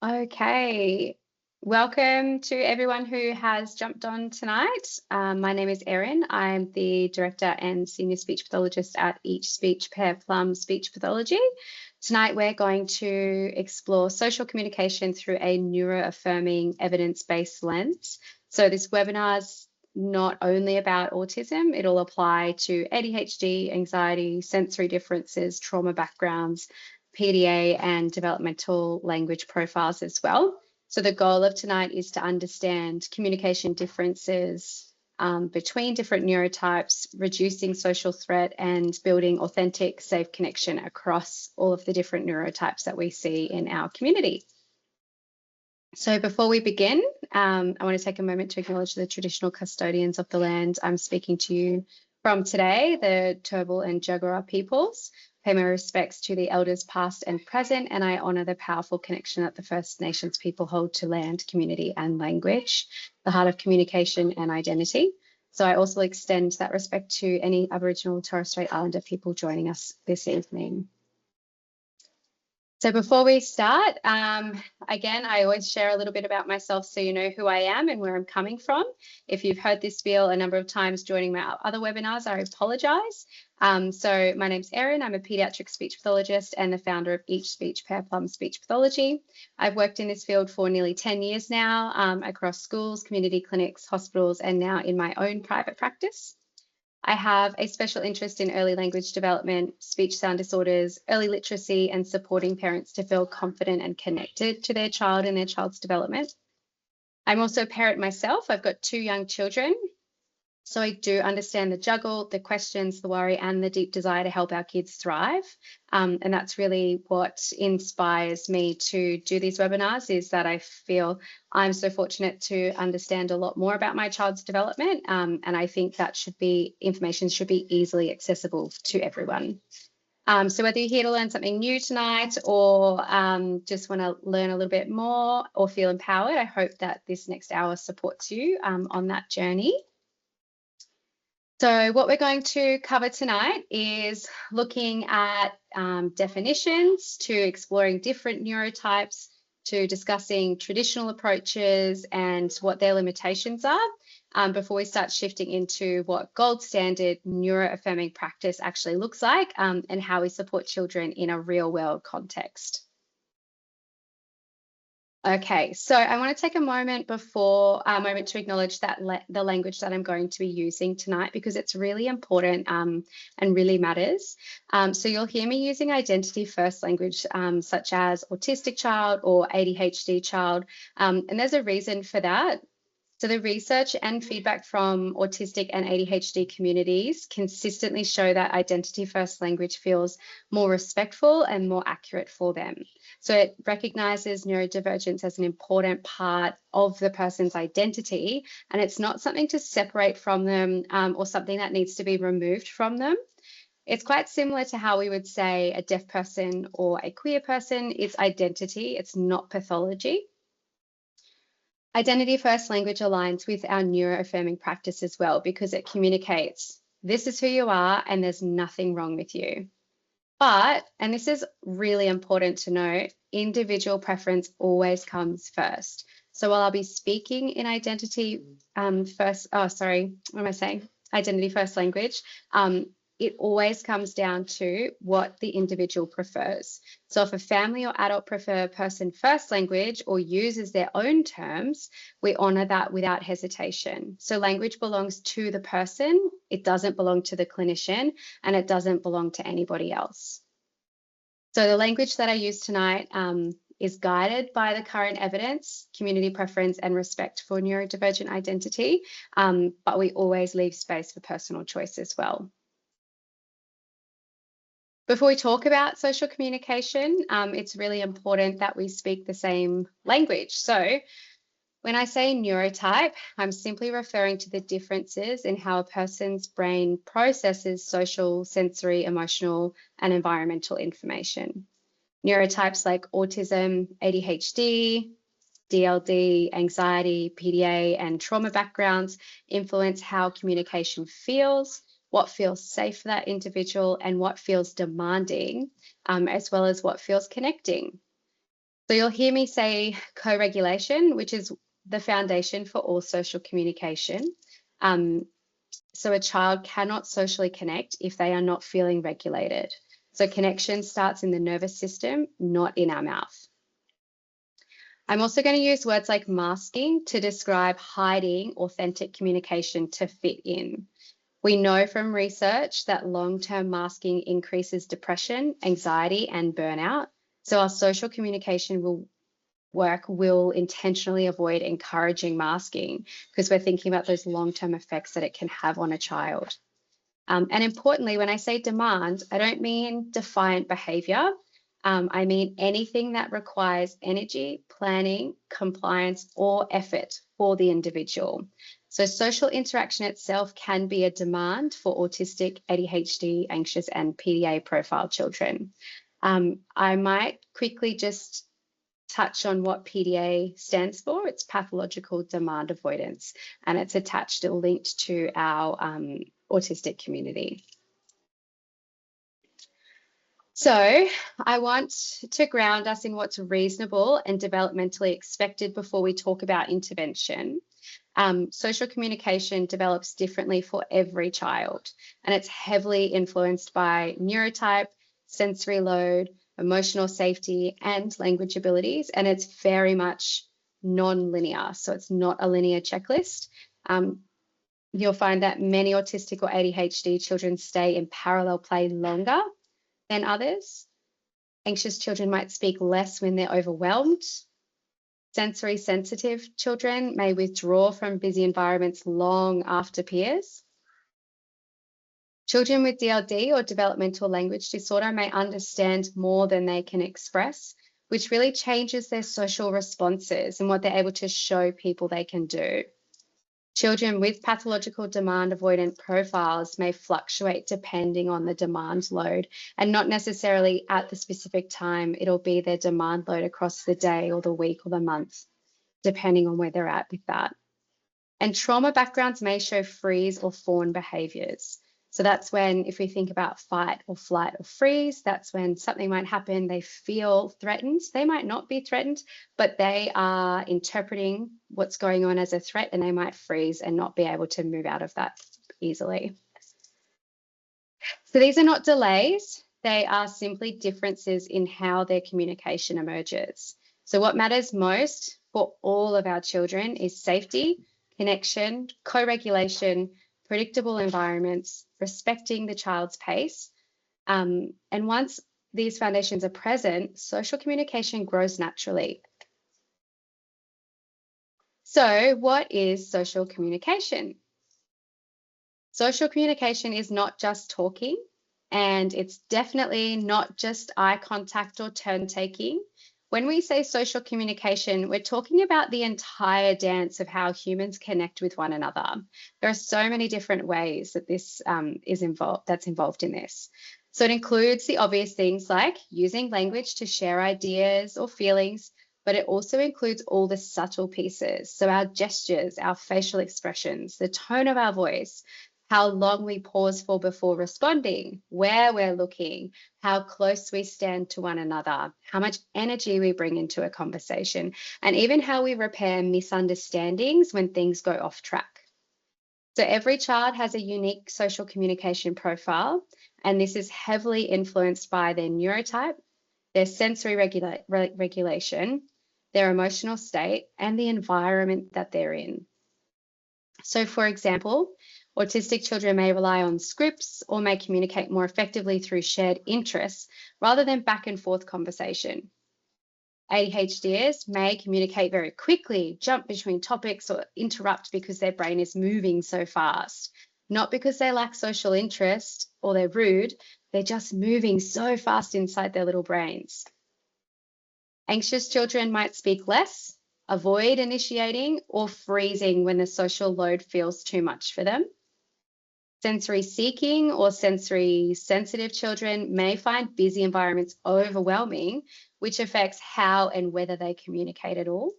Okay, welcome to everyone who has jumped on tonight. My name is Erin. I'm the Director and Senior Speech Pathologist at each Speech Pear, Plum Speech Pathology. Tonight we're going to explore social communication through a neuroaffirming evidence-based lens. So this webinar's not only about autism, it'll apply to ADHD, anxiety, sensory differences, trauma backgrounds, PDA and developmental language profiles as well. So the goal of tonight is to understand communication differences between different neurotypes, reducing social threat and building authentic, safe connection across all of the different neurotypes that we see in our community. So before we begin, I want to take a moment to acknowledge the traditional custodians of the land I'm speaking to you from today, the Turrbal and Jagera peoples. Pay my respects to the elders past and present, and I honour the powerful connection that the First Nations people hold to land, community and language, the heart of communication and identity. So I also extend that respect to any Aboriginal and Torres Strait Islander people joining us this evening. So before we start, again, I always share a little bit about myself so you know who I am and where I'm coming from. If you've heard this spiel a number of times joining my other webinars, I apologise. So my name's Erin. I'm a paediatric speech pathologist and the founder of each Speech Pear, Plum Speech Pathology. I've worked in this field for nearly 10 years now across schools, community clinics, hospitals, and now in my own private practice. I have a special interest in early language development, speech sound disorders, early literacy, and supporting parents to feel confident and connected to their child and their child's development. I'm also a parent myself. I've got 2 young children. So I do understand the juggle, the questions, the worry, and the deep desire to help our kids thrive. And that's really what inspires me to do these webinars, is that I feel I'm so fortunate to understand a lot more about my child's development. And I think that information should be easily accessible to everyone. So whether you're here to learn something new tonight or just want to learn a little bit more or feel empowered, I hope that this next hour supports you on that journey. So what we're going to cover tonight is looking at definitions, to exploring different neurotypes, to discussing traditional approaches and what their limitations are, before we start shifting into what gold standard neuroaffirming practice actually looks like and how we support children in a real world context. Okay, so I want to take a moment to acknowledge that the language that I'm going to be using tonight, because it's really important and really matters. So you'll hear me using identity first language, such as autistic child or ADHD child, and there's a reason for that. So the research and feedback from autistic and ADHD communities consistently show that identity first language feels more respectful and more accurate for them. So it recognises neurodivergence as an important part of the person's identity, and it's not something to separate from them or something that needs to be removed from them. It's quite similar to how we would say a deaf person or a queer person is identity, it's not pathology. Identity first language aligns with our neuroaffirming practice as well, because it communicates, this is who you are and there's nothing wrong with you. But, and this is really important to note, individual preference always comes first. So while I'll be speaking in identity identity first language, it always comes down to what the individual prefers. So if a family or adult prefer person first language or uses their own terms, we honour that without hesitation. So language belongs to the person, it doesn't belong to the clinician, and it doesn't belong to anybody else. So the language that I use tonight is guided by the current evidence, community preference, and respect for neurodivergent identity, but we always leave space for personal choice as well. Before we talk about social communication, it's really important that we speak the same language. So when I say neurotype, I'm simply referring to the differences in how a person's brain processes social, sensory, emotional, and environmental information. Neurotypes like autism, ADHD, DLD, anxiety, PDA, and trauma backgrounds influence how communication feels, what feels safe for that individual, and what feels demanding, as well as what feels connecting. So you'll hear me say co-regulation, which is the foundation for all social communication. So a child cannot socially connect if they are not feeling regulated. So connection starts in the nervous system, not in our mouth. I'm also going to use words like masking to describe hiding authentic communication to fit in. We know from research that long-term masking increases depression, anxiety, and burnout. So our social communication will intentionally avoid encouraging masking because we're thinking about those long-term effects that it can have on a child. And importantly, when I say demand, I don't mean defiant behavior. I mean anything that requires energy, planning, compliance, or effort for the individual. So social interaction itself can be a demand for autistic, ADHD, anxious, and PDA profile children. I might quickly just touch on what PDA stands for. It's pathological demand avoidance, and it's attached or linked to our autistic community. So I want to ground us in what's reasonable and developmentally expected before we talk about intervention. Social communication develops differently for every child, and it's heavily influenced by neurotype, sensory load, emotional safety, and language abilities, and it's very much non-linear, so it's not a linear checklist. You'll find that many autistic or ADHD children stay in parallel play longer than others. Anxious children might speak less when they're overwhelmed. Sensory sensitive children may withdraw from busy environments long after peers. Children with DLD or developmental language disorder may understand more than they can express, which really changes their social responses and what they're able to show people they can do. Children with pathological demand avoidant profiles may fluctuate depending on the demand load, and not necessarily at the specific time. It'll be their demand load across the day or the week or the month, depending on where they're at with that. And trauma backgrounds may show freeze or fawn behaviors. So that's when, if we think about fight or flight or freeze, that's when something might happen, they feel threatened. They might not be threatened, but they are interpreting what's going on as a threat, and they might freeze and not be able to move out of that easily. So these are not delays. They are simply differences in how their communication emerges. So what matters most for all of our children is safety, connection, co-regulation, predictable environments, respecting the child's pace. And once these foundations are present, social communication grows naturally. So what is social communication? Social communication is not just talking, and it's definitely not just eye contact or turn taking. When we say social communication, we're talking about the entire dance of how humans connect with one another. There are so many different ways that this is involved in this. So it includes the obvious things like using language to share ideas or feelings, but it also includes all the subtle pieces. So our gestures, our facial expressions, the tone of our voice, how long we pause for before responding, where we're looking, how close we stand to one another, how much energy we bring into a conversation, and even how we repair misunderstandings when things go off track. So every child has a unique social communication profile, and this is heavily influenced by their neurotype, their sensory regulation, their emotional state, and the environment that they're in. So for example, autistic children may rely on scripts or may communicate more effectively through shared interests rather than back and forth conversation. ADHDers may communicate very quickly, jump between topics, or interrupt because their brain is moving so fast. Not because they lack social interest or they're rude, they're just moving so fast inside their little brains. Anxious children might speak less, avoid initiating, or freezing when the social load feels too much for them. Sensory seeking or sensory sensitive children may find busy environments overwhelming, which affects how and whether they communicate at all.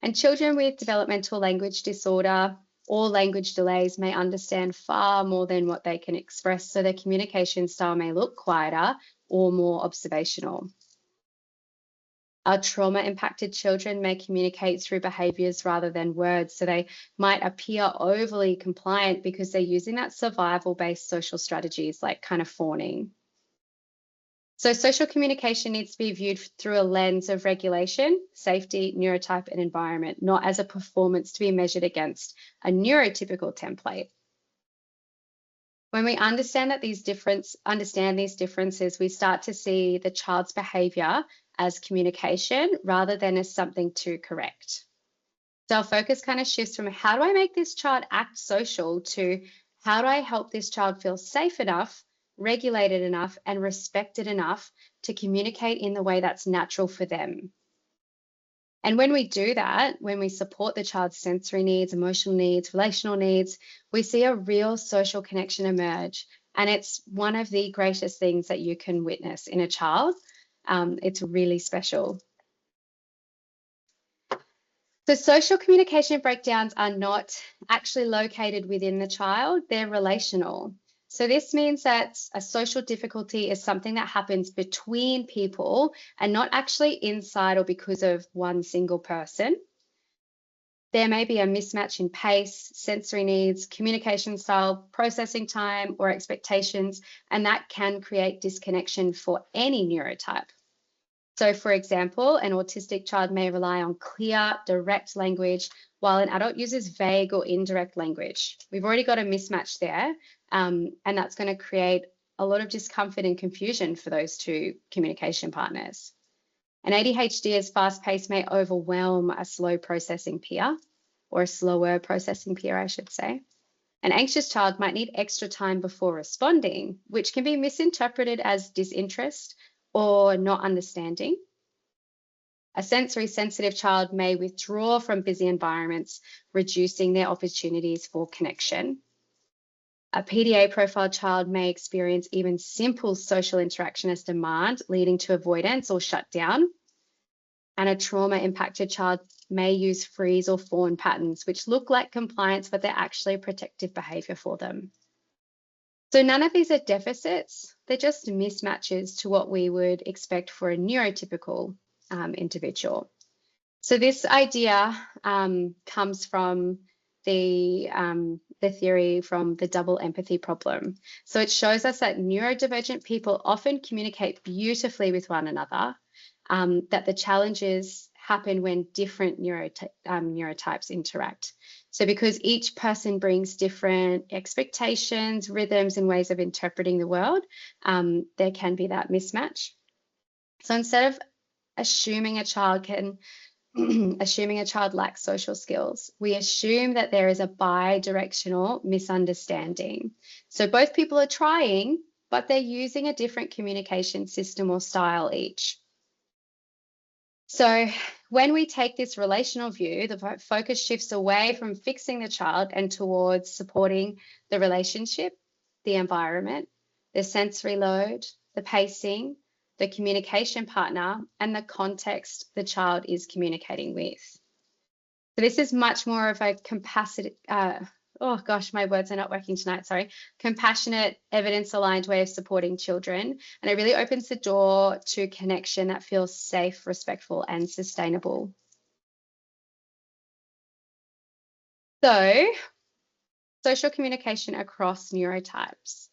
And children with developmental language disorder or language delays may understand far more than what they can express, so their communication style may look quieter or more observational. Our trauma-impacted children may communicate through behaviours rather than words, so they might appear overly compliant because they're using that survival-based social strategies like kind of fawning. So social communication needs to be viewed through a lens of regulation, safety, neurotype, and environment, not as a performance to be measured against a neurotypical template. When we understand these differences, we start to see the child's behavior as communication rather than as something to correct. So our focus kind of shifts from how do I make this child act social to how do I help this child feel safe enough, regulated enough, and respected enough to communicate in the way that's natural for them. And when we do that, when we support the child's sensory needs, emotional needs, relational needs, we see a real social connection emerge. And it's one of the greatest things that you can witness in a child. It's really special. So social communication breakdowns are not actually located within the child, they're relational. So this means that a social difficulty is something that happens between people and not actually inside or because of one single person. There may be a mismatch in pace, sensory needs, communication style, processing time, or expectations, and that can create disconnection for any neurotype. So, for example, an autistic child may rely on clear, direct language, while an adult uses vague or indirect language. We've already got a mismatch there, and that's going to create a lot of discomfort and confusion for those two communication partners. An ADHD as fast-paced may overwhelm a slow processing peer, or a slower processing peer, I should say. An anxious child might need extra time before responding, which can be misinterpreted as disinterest or not understanding. A sensory sensitive child may withdraw from busy environments, reducing their opportunities for connection. A PDA profile child may experience even simple social interaction as demand, leading to avoidance or shutdown. And a trauma-impacted child may use freeze or fawn patterns, which look like compliance, but they're actually protective behavior for them. So none of these are deficits, they're just mismatches to what we would expect for a neurotypical individual. So this idea comes from the theory from the double empathy problem. So it shows us that neurodivergent people often communicate beautifully with one another, that the challenges happen when different neurotypes interact. So because each person brings different expectations, rhythms, and ways of interpreting the world, there can be that mismatch. So instead of assuming a child lacks social skills, we assume that there is a bi-directional misunderstanding. So both people are trying, but they're using a different communication system or style each. So when we take this relational view, the focus shifts away from fixing the child and towards supporting the relationship, the environment, the sensory load, the pacing, the communication partner, and the context the child is communicating with. So this is much more of a compassionate, oh gosh, my words are not working tonight, sorry. Compassionate, evidence-aligned way of supporting children. And it really opens the door to connection that feels safe, respectful, and sustainable. So, social communication across neurotypes.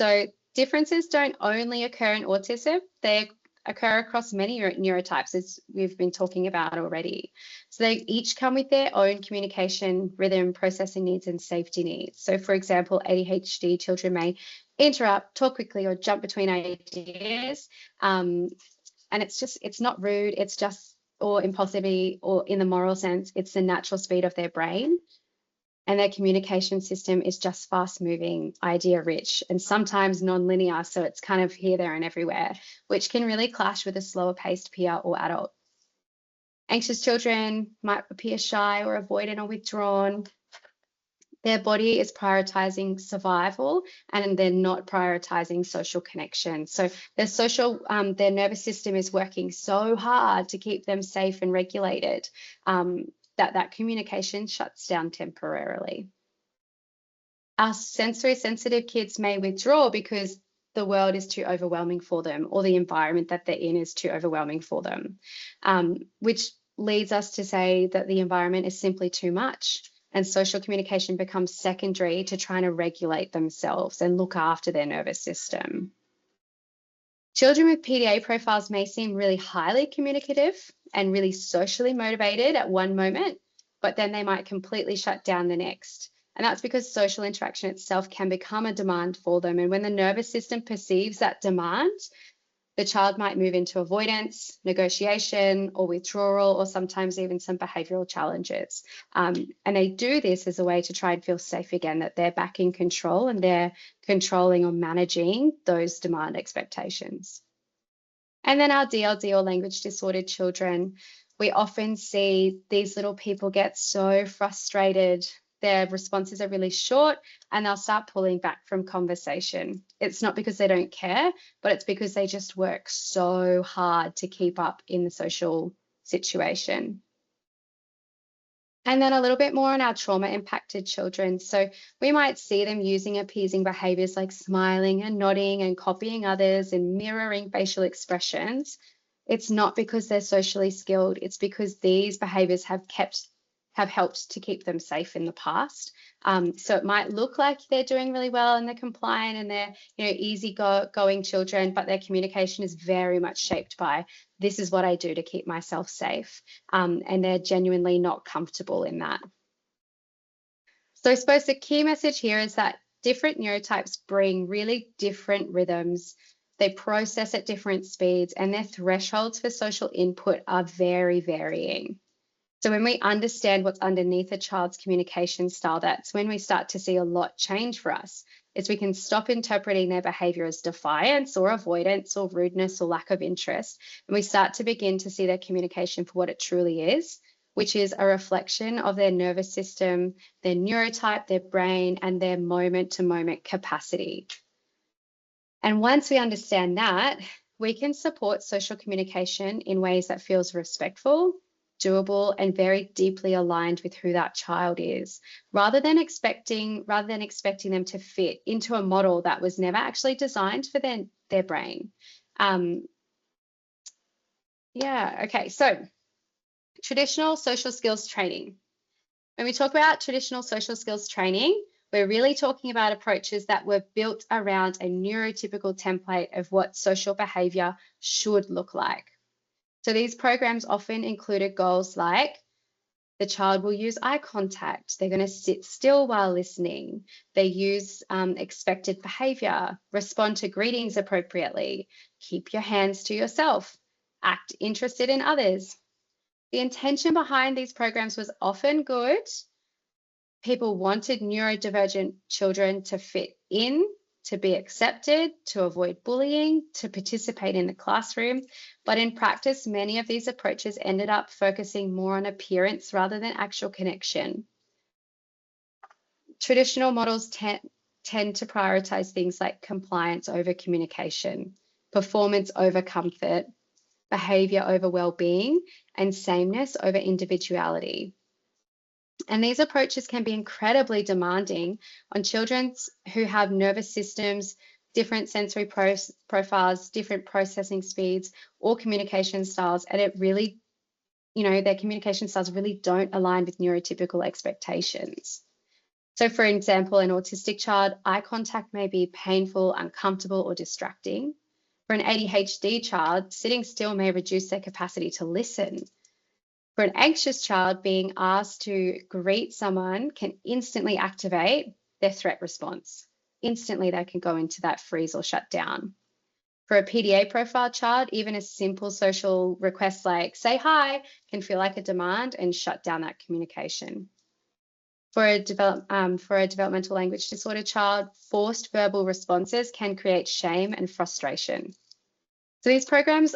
So differences don't only occur in autism, they occur across many neurotypes, as we've been talking about already. So they each come with their own communication, rhythm, processing needs, and safety needs. So for example, ADHD children may interrupt, talk quickly, or jump between ideas. And it's not rude, it's just, or impulsivity, or in the moral sense, it's the natural speed of their brain. And their communication system is just fast moving, idea rich, and sometimes non-linear. So it's kind of here, there, and everywhere, which can really clash with a slower paced peer or adult. Anxious children might appear shy or avoidant or withdrawn. Their body is prioritizing survival and they're not prioritizing social connection. So their nervous system is working so hard to keep them safe and regulated that communication shuts down temporarily. Our sensory sensitive kids may withdraw because the world is too overwhelming for them, or the environment that they're in is too overwhelming for them, which leads us to say that the environment is simply too much, and social communication becomes secondary to trying to regulate themselves and look after their nervous system. Children with PDA profiles may seem really highly communicative and really socially motivated at one moment, but then they might completely shut down the next. And that's because social interaction itself can become a demand for them. And when the nervous system perceives that demand, the child might move into avoidance, negotiation, or withdrawal, or sometimes even some behavioral challenges. And they do this as a way to try and feel safe again, that they're back in control and they're controlling or managing those demand expectations. And then our DLD, or language disordered children, we often see these little people get so frustrated. Their responses are really short and they'll start pulling back from conversation. It's not because they don't care, but it's because they just work so hard to keep up in the social situation. And then a little bit more on our trauma impacted children. So we might see them using appeasing behaviors like smiling and nodding and copying others and mirroring facial expressions. It's not because they're socially skilled. It's because these behaviors have helped to keep them safe in the past. So it might look like they're doing really well and they're compliant and they're easy-going children, but their communication is very much shaped by, this is what I do to keep myself safe. And they're genuinely not comfortable in that. So I suppose the key message here is that different neurotypes bring really different rhythms. They process at different speeds, and their thresholds for social input are very varying. So when we understand what's underneath a child's communication style, that's when we start to see a lot change for us. Is we can stop interpreting their behavior as defiance or avoidance or rudeness or lack of interest, and we start to begin to see their communication for what it truly is, which is a reflection of their nervous system, their neurotype, their brain, and their moment-to-moment capacity. And once we understand that, we can support social communication in ways that feels respectful, doable, and very deeply aligned with who that child is, rather than expecting them to fit into a model that was never actually designed for their brain. Okay, so traditional social skills training. When we talk about traditional social skills training, we're really talking about approaches that were built around a neurotypical template of what social behavior should look like. So these programs often included goals like the child will use eye contact, they're going to sit still while listening, they use expected behavior, respond to greetings appropriately, keep your hands to yourself, act interested in others. The intention behind these programs was often good. People wanted neurodivergent children to fit in, to be accepted, to avoid bullying, to participate in the classroom. But in practice, many of these approaches ended up focusing more on appearance rather than actual connection. Traditional models tend to prioritize things like compliance over communication, performance over comfort, behavior over well-being, and sameness over individuality. And these approaches can be incredibly demanding on children who have nervous systems, different sensory profiles, different processing speeds, or communication styles. And it really, their communication styles really don't align with neurotypical expectations. So for example, an autistic child, eye contact may be painful, uncomfortable, or distracting. For an ADHD child, sitting still may reduce their capacity to listen. For an anxious child, being asked to greet someone can instantly activate their threat response. Instantly, they can go into that freeze or shut down. For a PDA profile child, even a simple social request like say hi can feel like a demand and shut down that communication. For a developmental language disorder child, forced verbal responses can create shame and frustration. So these programs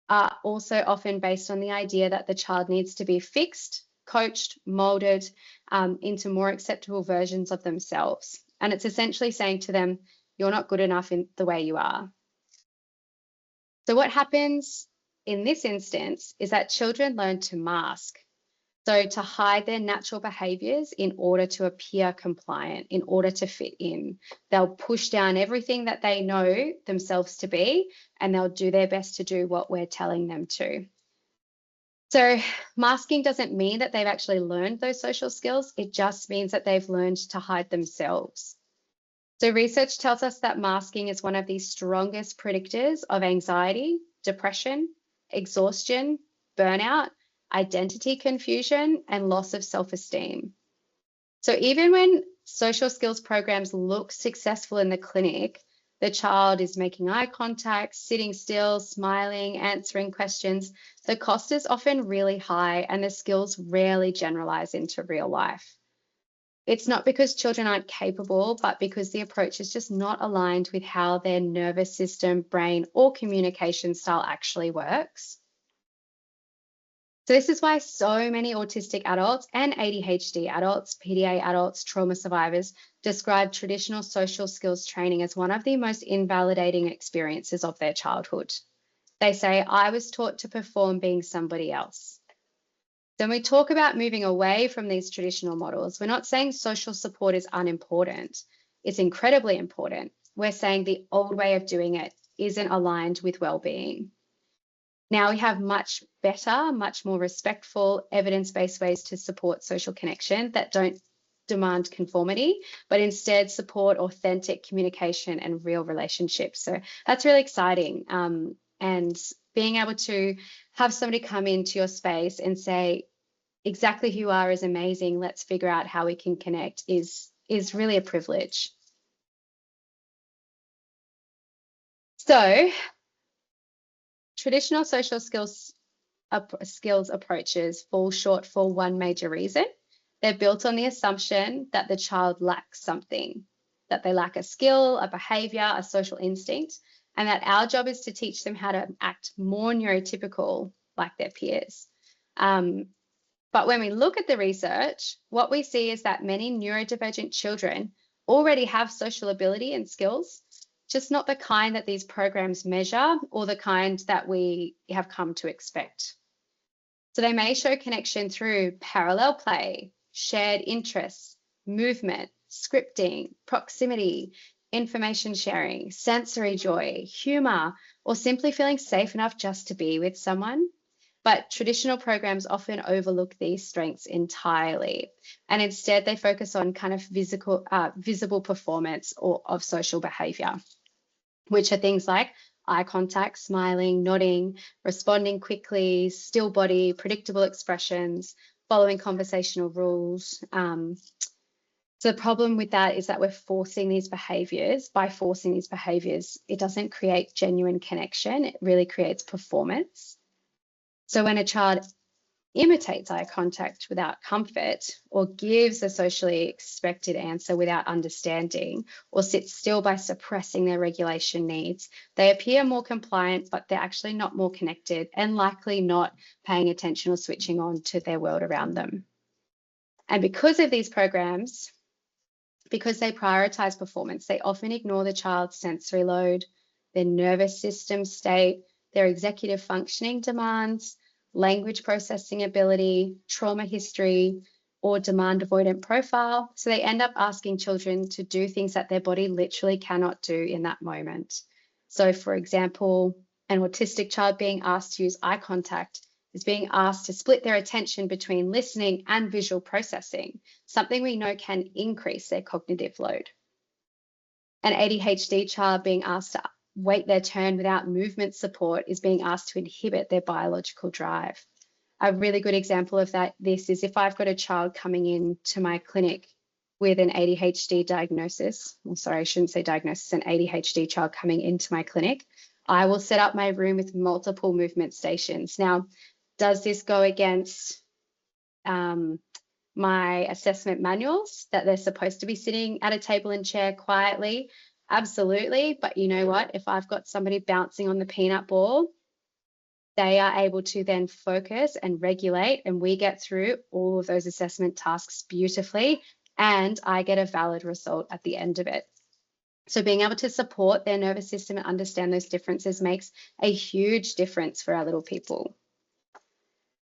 are also often based on the idea that the child needs to be fixed, coached, molded into more acceptable versions of themselves. And it's essentially saying to them, you're not good enough in the way you are. So what happens in this instance is that children learn to mask. So to hide their natural behaviors in order to appear compliant, in order to fit in, they'll push down everything that they know themselves to be, and they'll do their best to do what we're telling them to. So masking doesn't mean that they've actually learned those social skills. It just means that they've learned to hide themselves. So research tells us that masking is one of the strongest predictors of anxiety, depression, exhaustion, burnout, identity confusion, and loss of self-esteem. So even when social skills programs look successful in the clinic, the child is making eye contact, sitting still, smiling, answering questions, the cost is often really high and the skills rarely generalize into real life. It's not because children aren't capable, but because the approach is just not aligned with how their nervous system, brain, or communication style actually works. So this is why so many autistic adults and ADHD adults, PDA adults, trauma survivors describe traditional social skills training as one of the most invalidating experiences of their childhood. They say, I was taught to perform being somebody else. Then we talk about moving away from these traditional models. We're not saying social support is unimportant. It's incredibly important. We're saying the old way of doing it isn't aligned with well-being. Now we have much better, much more respectful, evidence-based ways to support social connection that don't demand conformity, but instead support authentic communication and real relationships. So that's really exciting. And being able to have somebody come into your space and say, exactly who you are is amazing, let's figure out how we can connect is really a privilege. So traditional social skills approaches fall short for one major reason. They're built on the assumption that the child lacks something, that they lack a skill, a behavior, a social instinct, and that our job is to teach them how to act more neurotypical like their peers. But when we look at the research, what we see is that many neurodivergent children already have social ability and skills, just not the kind that these programs measure or the kind that we have come to expect. So they may show connection through parallel play, shared interests, movement, scripting, proximity, information sharing, sensory joy, humor, or simply feeling safe enough just to be with someone. But traditional programs often overlook these strengths entirely, and instead they focus on kind of visible performance of social behavior, which are things like eye contact, smiling, nodding, responding quickly, still body, predictable expressions, following conversational rules. So the problem with that is that we're forcing these behaviors. By forcing these behaviors, it doesn't create genuine connection. It really creates performance. So when a child imitates eye contact without comfort, or gives a socially expected answer without understanding, or sits still by suppressing their regulation needs, they appear more compliant, but they're actually not more connected and likely not paying attention or switching on to their world around them. And because of these programs, because they prioritize performance, they often ignore the child's sensory load, their nervous system state, their executive functioning demands, language processing ability, trauma history, or demand avoidant profile. So they end up asking children to do things that their body literally cannot do in that moment. So for example, an autistic child being asked to use eye contact is being asked to split their attention between listening and visual processing, something we know can increase their cognitive load. An ADHD child being asked to wait their turn without movement support is being asked to inhibit their biological drive. A really good example of this is if I've got a child coming into my clinic with an ADHD diagnosis, I shouldn't say diagnosis, an ADHD child coming into my clinic, I will set up my room with multiple movement stations. Now, does this go against my assessment manuals that they're supposed to be sitting at a table and chair quietly? Absolutely. But you know what? If I've got somebody bouncing on the peanut ball, they are able to then focus and regulate, and we get through all of those assessment tasks beautifully, and I get a valid result at the end of it. So being able to support their nervous system and understand those differences makes a huge difference for our little people.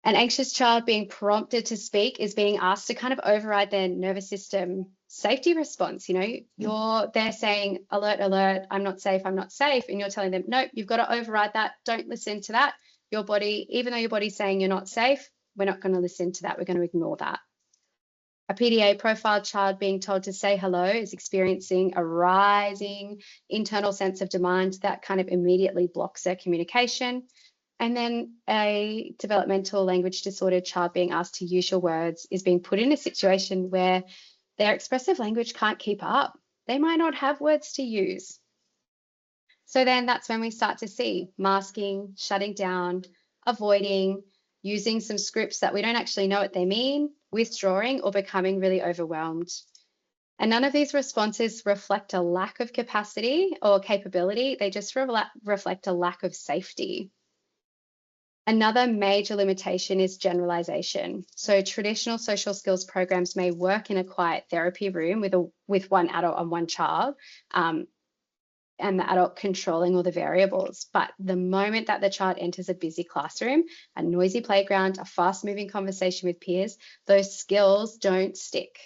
An anxious child being prompted to speak is being asked to kind of override their nervous system safety response. They're saying, alert, alert, I'm not safe, I'm not safe. And you're telling them, nope, you've got to override that. Don't listen to that. Your body, even though your body's saying you're not safe, we're not going to listen to that. We're going to ignore that. A PDA profiled child being told to say hello is experiencing a rising internal sense of demand that kind of immediately blocks their communication. And then a developmental language disordered child being asked to use your words is being put in a situation where their expressive language can't keep up. They might not have words to use. So then that's when we start to see masking, shutting down, avoiding, using some scripts that we don't actually know what they mean, withdrawing, or becoming really overwhelmed. And none of these responses reflect a lack of capacity or capability. They just reflect a lack of safety. Another major limitation is generalization. So traditional social skills programs may work in a quiet therapy room with one adult and one child, and the adult controlling all the variables. But the moment that the child enters a busy classroom, a noisy playground, a fast-moving conversation with peers, those skills don't stick.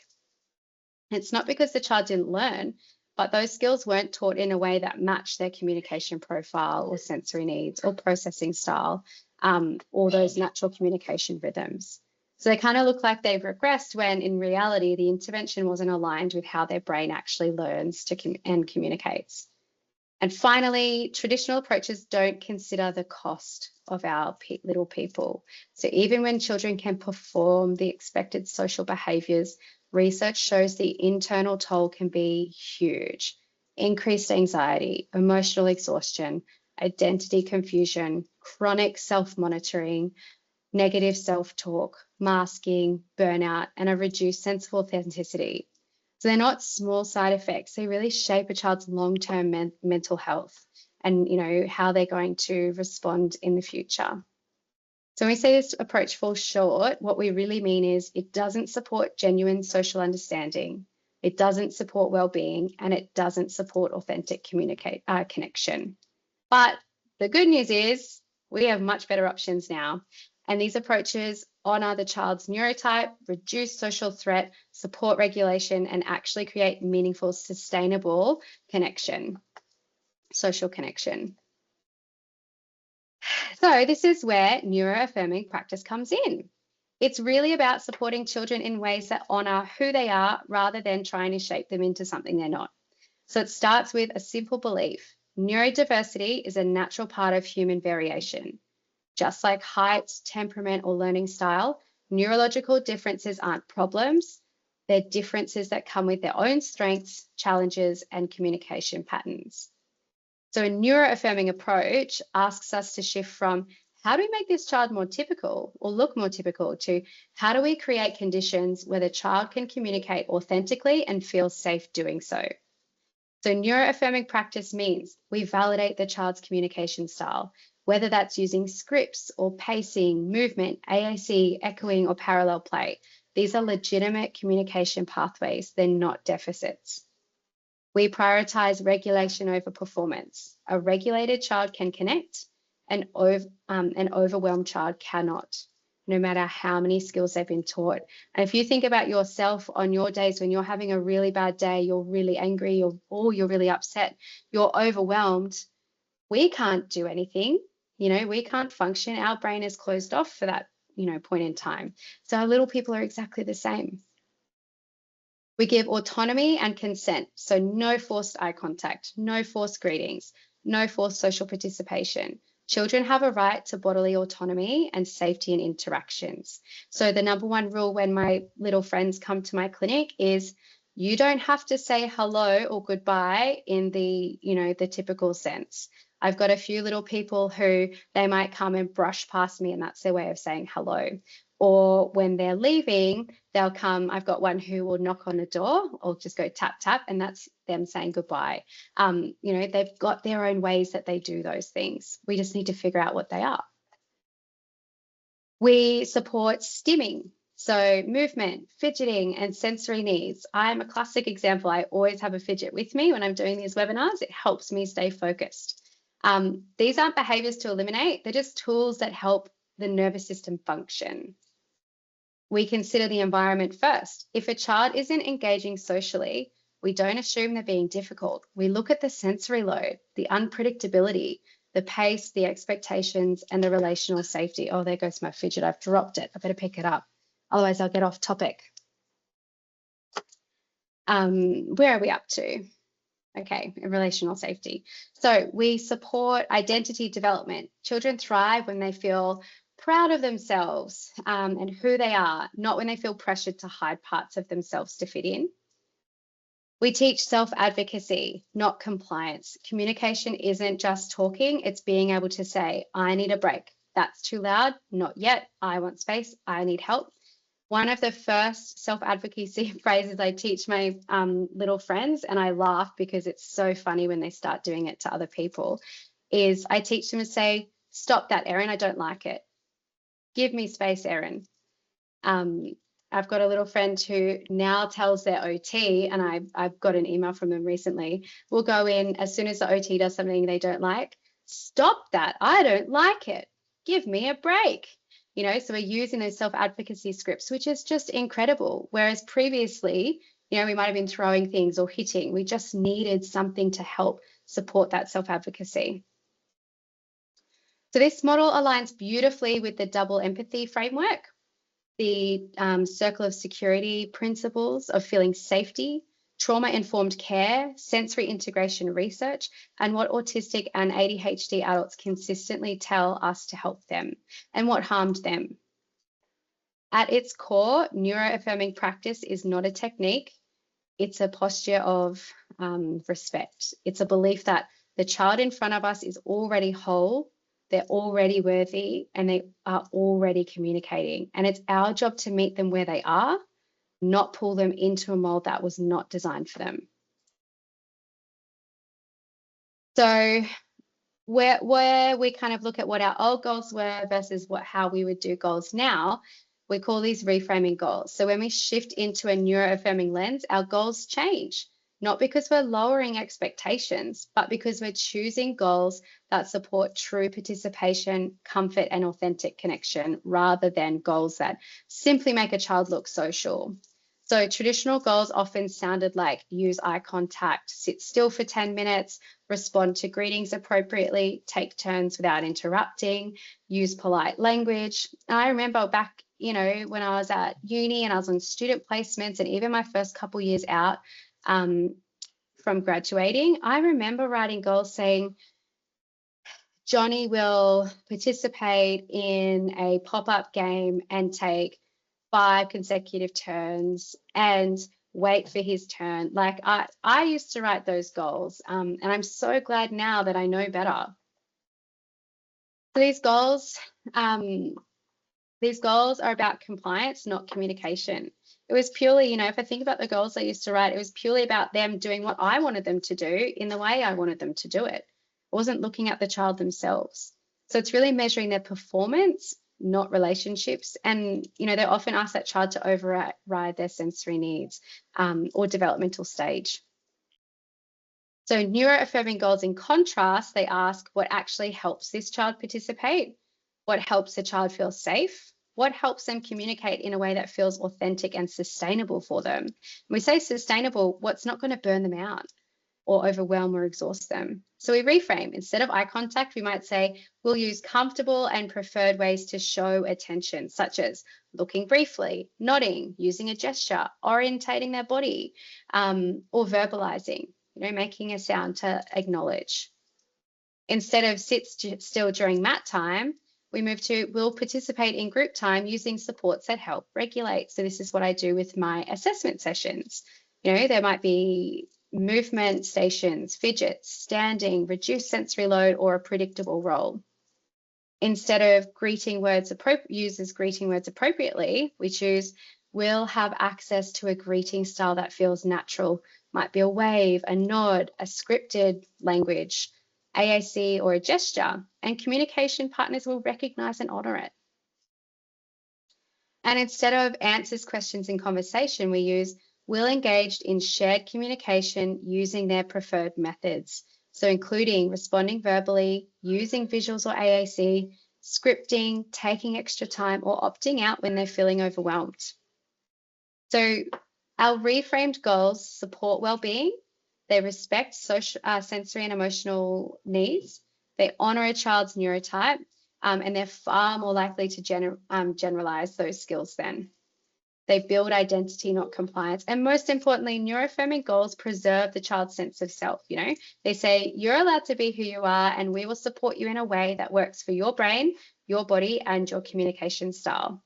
It's not because the child didn't learn, but those skills weren't taught in a way that matched their communication profile or sensory needs or processing style, or those natural communication rhythms. So they kind of look like they've regressed when in reality, the intervention wasn't aligned with how their brain actually learns and communicates. And finally, traditional approaches don't consider the cost of our little people. So even when children can perform the expected social behaviours, research shows the internal toll can be huge. Increased anxiety, emotional exhaustion, identity confusion, chronic self-monitoring, negative self-talk, masking, burnout, and a reduced sense of authenticity. So they're not small side effects. They really shape a child's long-term mental health and, how they're going to respond in the future. So when we say this approach falls short, what we really mean is it doesn't support genuine social understanding, it doesn't support well-being, and it doesn't support authentic connection. But the good news is we have much better options now. And these approaches honour the child's neurotype, reduce social threat, support regulation, and actually create meaningful, sustainable connection, social connection. So this is where neuroaffirming practice comes in. It's really about supporting children in ways that honour who they are rather than trying to shape them into something they're not. So it starts with a simple belief. Neurodiversity is a natural part of human variation. Just like height, temperament, or learning style, neurological differences aren't problems. They're differences that come with their own strengths, challenges, and communication patterns. So a neuroaffirming approach asks us to shift from how do we make this child more typical or look more typical to how do we create conditions where the child can communicate authentically and feel safe doing so. So neuroaffirming practice means we validate the child's communication style, whether that's using scripts or pacing, movement, AAC, echoing, or parallel play. These are legitimate communication pathways. They're not deficits. We prioritize regulation over performance. A regulated child can connect, an overwhelmed child cannot, no matter how many skills they've been taught. And if you think about yourself on your days when you're having a really bad day, you're really angry, or you're really upset, you're overwhelmed, we can't do anything. We can't function. Our brain is closed off for that, point in time. So our little people are exactly the same. We give autonomy and consent. So no forced eye contact, no forced greetings, no forced social participation. Children have a right to bodily autonomy and safety in interactions. So the number one rule when my little friends come to my clinic is you don't have to say hello or goodbye in the, the typical sense. I've got a few little people who they might come and brush past me and that's their way of saying hello. Or when they're leaving, they'll come. I've got one who will knock on the door or just go tap, tap, and that's them saying goodbye. They've got their own ways that they do those things. We just need to figure out what they are. We support stimming, so movement, fidgeting, and sensory needs. I'm a classic example. I always have a fidget with me when I'm doing these webinars. It helps me stay focused. These aren't behaviors to eliminate. They're just tools that help the nervous system function. We consider the environment first. If a child isn't engaging socially, we don't assume they're being difficult. We look at the sensory load, the unpredictability, the pace, the expectations, and the relational safety. Oh, there goes my fidget. I've dropped it. I better pick it up. Otherwise, I'll get off topic. Where are we up to? Okay, relational safety. So we support identity development. Children thrive when they feel proud of themselves and who they are, not when they feel pressured to hide parts of themselves to fit in. We teach self-advocacy, not compliance. Communication isn't just talking, it's being able to say, I need a break. That's too loud, not yet. I want space, I need help. One of the first self-advocacy phrases I teach my little friends, and I laugh because it's so funny when they start doing it to other people, is I teach them to say, stop that, Erin, I don't like it. Give me space, Erin. I've got a little friend who now tells their OT, and I've got an email from them recently, we'll go in as soon as the OT does something they don't like, stop that, I don't like it, give me a break. You know, so we're using those self-advocacy scripts, which is just incredible. Whereas previously, you know, we might have been throwing things or hitting. We just needed something to help support that self-advocacy. So this model aligns beautifully with the double empathy framework, the circle of security principles of feeling safety, trauma-informed care, sensory integration research, and what autistic and ADHD adults consistently tell us to help them and what harmed them. At its core, neuroaffirming practice is not a technique. It's a posture of respect. It's a belief that the child in front of us is already whole, they're already worthy, and they are already communicating. And it's our job to meet them where they are, not pull them into a mold that was not designed for them. So where we kind of look at what our old goals were versus how we would do goals now, we call these reframing goals. So when we shift into a neuroaffirming lens, our goals change, not because we're lowering expectations, but because we're choosing goals that support true participation, comfort, and authentic connection, rather than goals that simply make a child look social. So traditional goals often sounded like use eye contact, sit still for 10 minutes, respond to greetings appropriately, take turns without interrupting, use polite language. And I remember back, you know, when I was at uni and I was on student placements and even my first couple years out from graduating, I remember writing goals saying, Johnny will participate in a pop-up game and take 5 consecutive turns and wait for his turn. Like I used to write those goals, and I'm so glad now that I know better. So these goals are about compliance, not communication. It was purely, you know, if I think about the goals I used to write, it was purely about them doing what I wanted them to do in the way I wanted them to do it. I wasn't looking at the child themselves. So it's really measuring their performance, not relationships. And, you know, they often ask that child to override their sensory needs or developmental stage. So neuroaffirming goals, in contrast, they ask what actually helps this child participate, what helps the child feel safe, what helps them communicate in a way that feels authentic and sustainable for them. When we say sustainable, what's not going to burn them out or overwhelm or exhaust them. So we reframe. Instead of eye contact, we might say, we'll use comfortable and preferred ways to show attention, such as looking briefly, nodding, using a gesture, orientating their body, or verbalizing, you know, making a sound to acknowledge. Instead of sit still during mat time, we move to we'll participate in group time using supports that help regulate. So this is what I do with my assessment sessions. You know, there might be movement stations, fidgets, standing, reduced sensory load, or a predictable role. Instead of uses greeting words appropriately, we choose we'll have access to a greeting style that feels natural. Might be a wave, a nod, a scripted language, AAC, or a gesture, and communication partners will recognize and honor it. And instead of answers, questions, and conversation, we use will engaged in shared communication using their preferred methods. So including responding verbally, using visuals or AAC, scripting, taking extra time, or opting out when they're feeling overwhelmed. So our reframed goals support well-being, they respect social, sensory and emotional needs, they honor a child's neurotype, and they're far more likely to generalize those skills then. They build identity, not compliance. And most importantly, neuroaffirming goals preserve the child's sense of self. You know, they say you're allowed to be who you are, and we will support you in a way that works for your brain, your body, and your communication style.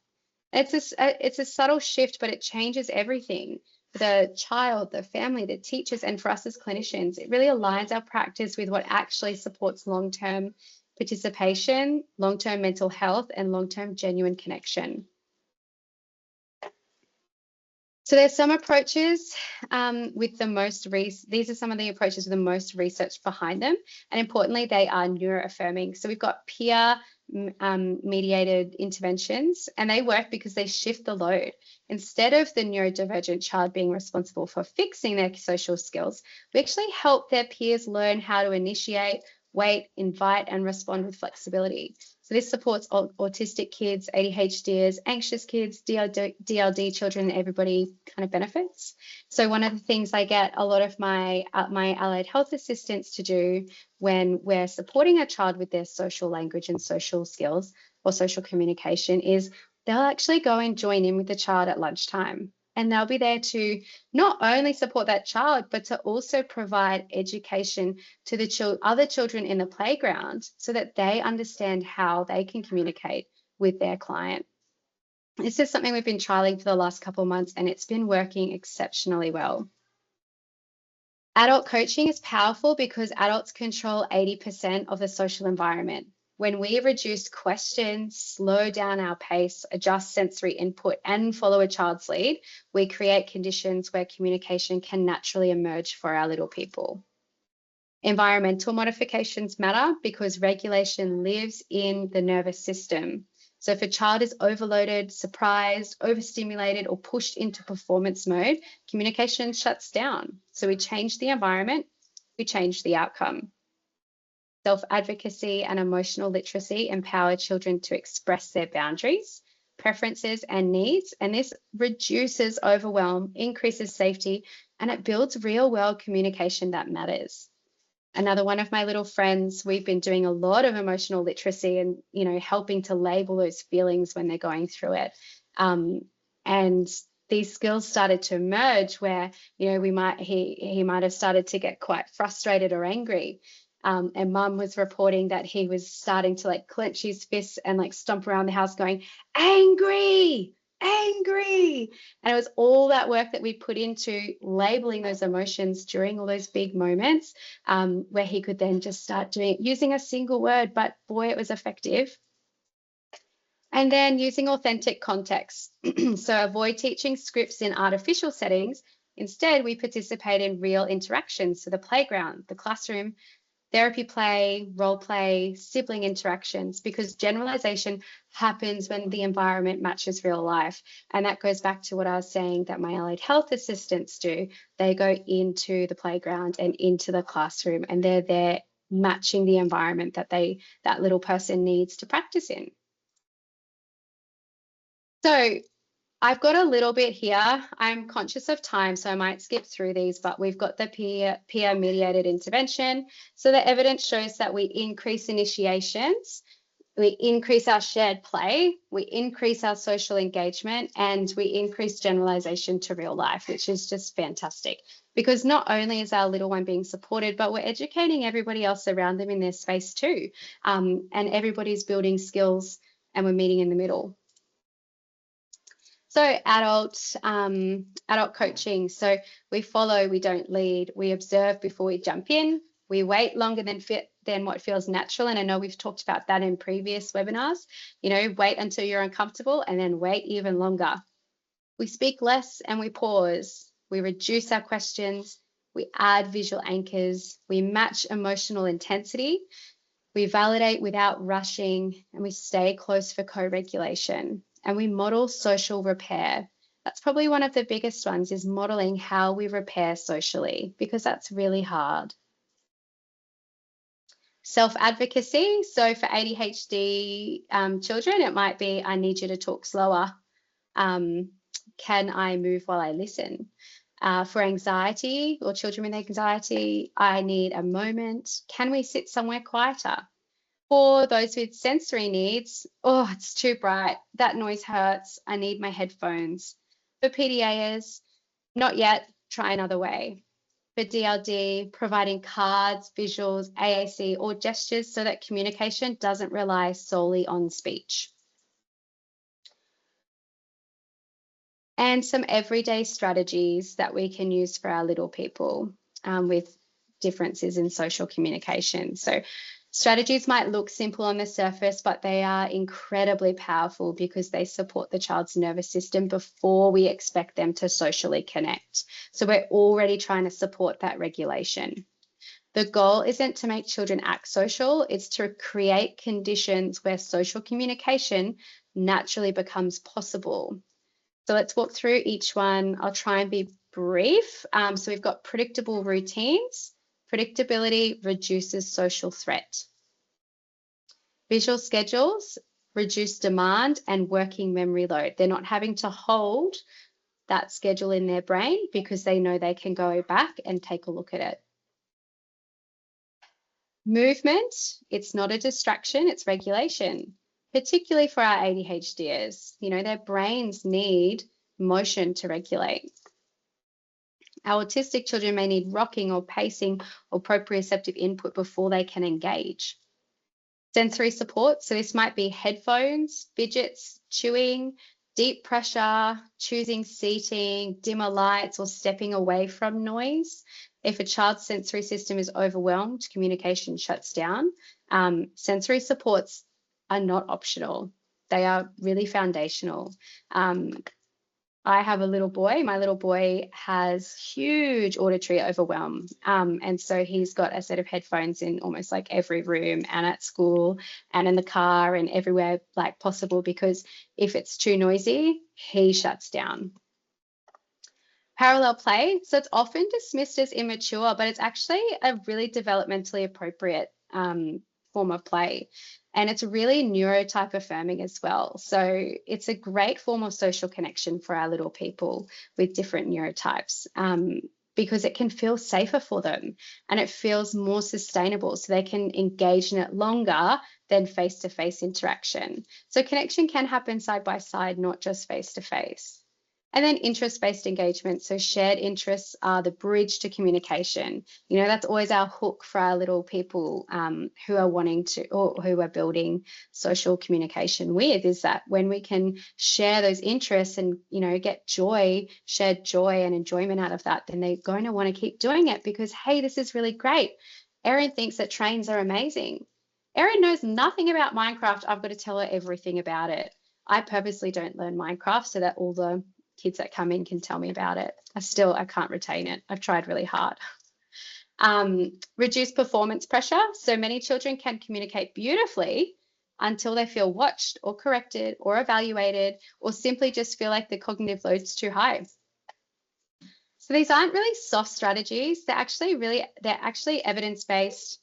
It's a subtle shift, but it changes everything. The child, the family, the teachers, and for us as clinicians, it really aligns our practice with what actually supports long-term participation, long-term mental health, and long-term genuine connection. So there's some approaches with the most, these are some of the approaches with the most research behind them. And importantly, they are neuroaffirming. So we've got peer mediated interventions, and they work because they shift the load. Instead of the neurodivergent child being responsible for fixing their social skills, we actually help their peers learn how to initiate, wait, invite, and respond with flexibility. So this supports autistic kids, ADHDers, anxious kids, DLD children, everybody kind of benefits. So one of the things I get a lot of my allied health assistants to do when we're supporting a child with their social language and social skills or social communication is they'll actually go and join in with the child at lunchtime. And they'll be there to not only support that child, but to also provide education to the other children in the playground so that they understand how they can communicate with their client. This is something we've been trialing for the last couple of months, and it's been working exceptionally well. Adult coaching is powerful because adults control 80% of the social environment. When we reduce questions, slow down our pace, adjust sensory input, and follow a child's lead, we create conditions where communication can naturally emerge for our little people. Environmental modifications matter because regulation lives in the nervous system. So if a child is overloaded, surprised, overstimulated, or pushed into performance mode, communication shuts down. So we change the environment, we change the outcome. Self-advocacy and emotional literacy empower children to express their boundaries, preferences, and needs, and this reduces overwhelm, increases safety, and it builds real-world communication that matters. Another one of my little friends, we've been doing a lot of emotional literacy and, you know, helping to label those feelings when they're going through it. And these skills started to emerge where, you know, he might have started to get quite frustrated or angry. And mum was reporting that he was starting to like clench his fists and like stomp around the house going, angry, angry. And it was all that work that we put into labeling those emotions during all those big moments, where he could then just start doing it using a single word, but boy, it was effective. And then using authentic context. So avoid teaching scripts in artificial settings. Instead, we participate in real interactions. So the playground, the classroom, therapy play, role play, sibling interactions, because generalization happens when the environment matches real life. And that goes back to what I was saying that my allied health assistants do. They go into the playground and into the classroom, and they're there matching the environment that that little person needs to practice in. So I've got a little bit here. I'm conscious of time, so I might skip through these, but we've got the peer mediated intervention. So the evidence shows that we increase initiations, we increase our shared play, we increase our social engagement, and we increase generalization to real life, which is just fantastic. Because not only is our little one being supported, but we're educating everybody else around them in their space too. And everybody's building skills and we're meeting in the middle. So adult coaching. So we follow, we don't lead, we observe before we jump in, we wait longer than what feels natural. And I know we've talked about that in previous webinars. You know, wait until you're uncomfortable and then wait even longer. We speak less and we pause. We reduce our questions. We add visual anchors. We match emotional intensity. We validate without rushing, and we stay close for co-regulation. And we model social repair. That's probably one of the biggest ones, is modeling how we repair socially, because that's really hard. Self-advocacy. So for ADHD children, it might be, I need you to talk slower. Can I move while I listen? For anxiety or children with anxiety, I need a moment. Can we sit somewhere quieter? For those with sensory needs, oh, it's too bright. That noise hurts. I need my headphones. For PDAs, not yet. Try another way. For DLD, providing cards, visuals, AAC, or gestures so that communication doesn't rely solely on speech. And some everyday strategies that we can use for our little people with differences in social communication. So strategies might look simple on the surface, but they are incredibly powerful because they support the child's nervous system before we expect them to socially connect. So we're already trying to support that regulation. The goal isn't to make children act social, it's to create conditions where social communication naturally becomes possible. So let's walk through each one. I'll try and be brief. So we've got predictable routines. Predictability reduces social threat. Visual schedules reduce demand and working memory load. They're not having to hold that schedule in their brain because they know they can go back and take a look at it. Movement, it's not a distraction, it's regulation, particularly for our ADHDers. You know, their brains need motion to regulate. Our autistic children may need rocking or pacing or proprioceptive input before they can engage. Sensory support, so this might be headphones, fidgets, chewing, deep pressure, choosing seating, dimmer lights, or stepping away from noise. If a child's sensory system is overwhelmed, communication shuts down. Sensory supports are not optional. They are really foundational. I have a little boy. My little boy has huge auditory overwhelm. And so he's got a set of headphones in almost like every room and at school and in the car and everywhere like possible, because if it's too noisy, he shuts down. Parallel play. So it's often dismissed as immature, but it's actually a really developmentally appropriate form of play. And it's really neurotype affirming as well. So it's a great form of social connection for our little people with different neurotypes because it can feel safer for them and it feels more sustainable, so they can engage in it longer than face-to-face interaction. So connection can happen side by side, not just face-to-face. And then interest-based engagement. So shared interests are the bridge to communication. You know, that's always our hook for our little people who are wanting to, or who are building social communication with, is that when we can share those interests and, you know, get joy, shared joy and enjoyment out of that, then they're going to want to keep doing it because, hey, this is really great. Erin thinks that trains are amazing. Erin knows nothing about Minecraft. I've got to tell her everything about it. I purposely don't learn Minecraft so that all the kids that come in can tell me about it. I can't retain it. I've tried really hard. Reduce performance pressure. So many children can communicate beautifully until they feel watched or corrected or evaluated, or simply just feel like the cognitive load's too high. So these aren't really soft strategies. They're actually evidence-based.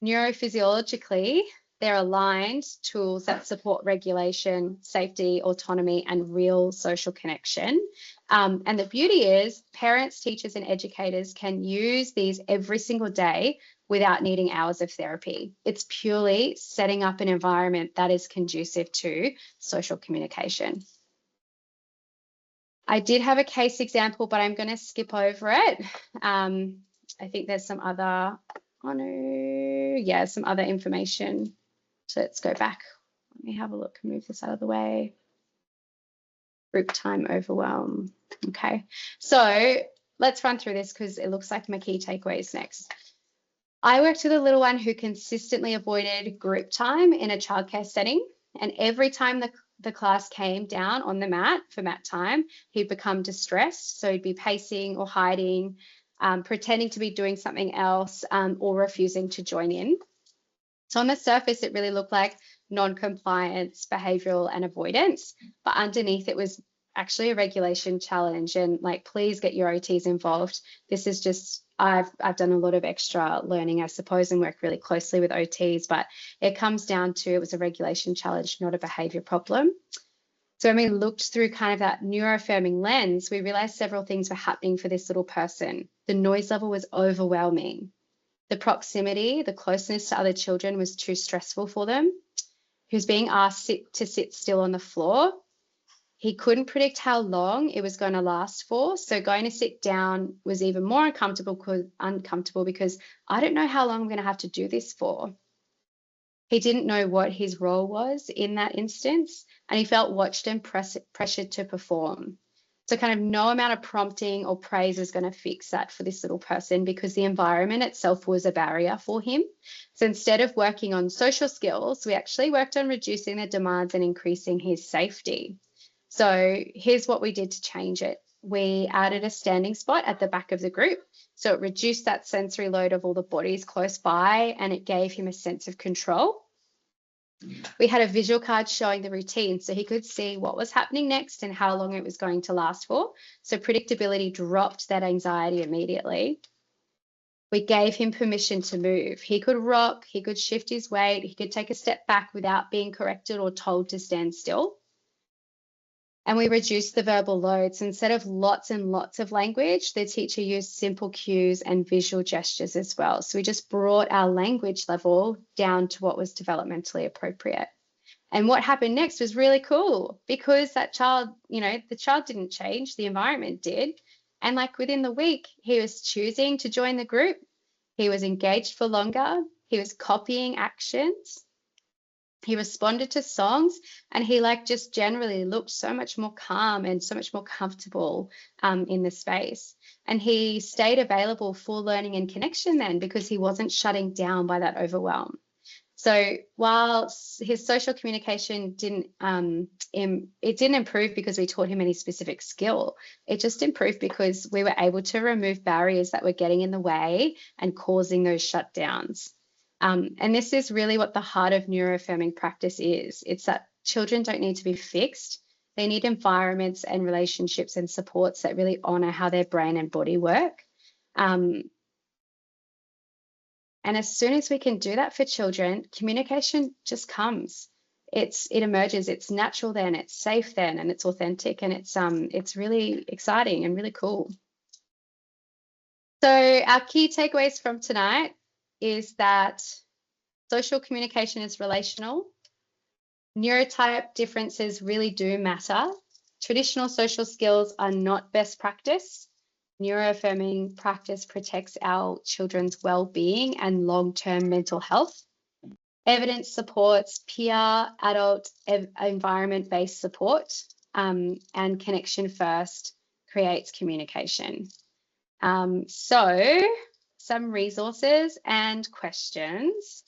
Neurophysiologically, they're aligned tools that support regulation, safety, autonomy, and real social connection. And the beauty is parents, teachers, and educators can use these every single day without needing hours of therapy. It's purely setting up an environment that is conducive to social communication. I did have a case example, but I'm going to skip over it. I think there's some other, some other information. So let's go back. Let me have a look, move this out of the way. Group time overwhelm. Okay, so let's run through this because it looks like my key takeaways next. I worked with a little one who consistently avoided group time in a childcare setting, and every time the class came down on the mat for mat time, he'd become distressed. So he'd be pacing or hiding, pretending to be doing something else, or refusing to join in. So on the surface, it really looked like non-compliance, behavioural and avoidance, but underneath it was actually a regulation challenge, and like, please get your OTs involved. This is just, I've done a lot of extra learning, I suppose, and work really closely with OTs, but it comes down to, it was a regulation challenge, not a behavior problem. So when we looked through kind of that neuroaffirming lens, we realized several things were happening for this little person. The noise level was overwhelming. The proximity, the closeness to other children was too stressful for them. He was being asked to sit still on the floor. He couldn't predict how long it was going to last for. So going to sit down was even more uncomfortable because I don't know how long I'm going to have to do this for. He didn't know what his role was in that instance, and he felt watched and pressured to perform. So kind of no amount of prompting or praise is going to fix that for this little person, because the environment itself was a barrier for him. So instead of working on social skills, we actually worked on reducing the demands and increasing his safety. So here's what we did to change it. We added a standing spot at the back of the group. So it reduced that sensory load of all the bodies close by, and it gave him a sense of control. We had a visual card showing the routine, so he could see what was happening next and how long it was going to last for. So predictability dropped that anxiety immediately. We gave him permission to move. He could rock, he could shift his weight, he could take a step back without being corrected or told to stand still. And we reduced the verbal loads. Instead of lots and lots of language, the teacher used simple cues and visual gestures as well. So we just brought our language level down to what was developmentally appropriate. And what happened next was really cool, because that child, the child didn't change, the environment did. And like within the week, he was choosing to join the group. He was engaged for longer. He was copying actions. He responded to songs, and he just generally looked so much more calm and so much more comfortable in the space. And he stayed available for learning and connection then, because he wasn't shutting down by that overwhelm. So while his social communication didn't improve because we taught him any specific skill, it just improved because we were able to remove barriers that were getting in the way and causing those shutdowns. And this is really what the heart of neuroaffirming practice is. It's that children don't need to be fixed. They need environments and relationships and supports that really honor how their brain and body work. And as soon as we can do that for children, communication just comes. It emerges. It's natural then, it's safe then, and it's authentic, and it's really exciting and really cool. So our key takeaways from tonight is that social communication is relational. Neurotype differences really do matter. Traditional social skills are not best practice. Neuroaffirming practice protects our children's well-being and long-term mental health. Evidence supports peer, adult, environment-based support, and connection first creates communication. So some resources and questions.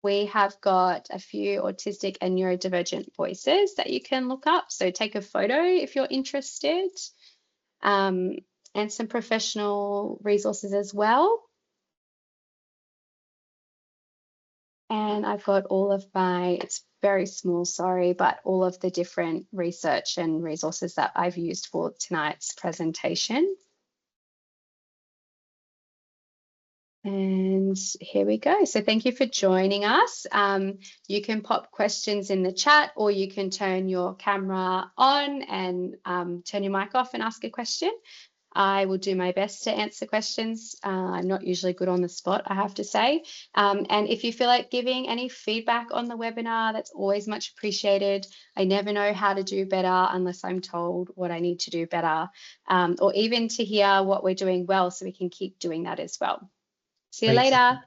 We have got a few autistic and neurodivergent voices that you can look up. So take a photo if you're interested, and some professional resources as well. And I've got all of it's very small, sorry, but all of the different research and resources that I've used for tonight's presentation. And here we go. So thank you for joining us. You can pop questions in the chat, or you can turn your camera on and turn your mic off and ask a question. I will do my best to answer questions. I'm not usually good on the spot, I have to say. And if you feel like giving any feedback on the webinar, that's always much appreciated. I never know how to do better unless I'm told what I need to do better, or even to hear what we're doing well so we can keep doing that as well. See you later.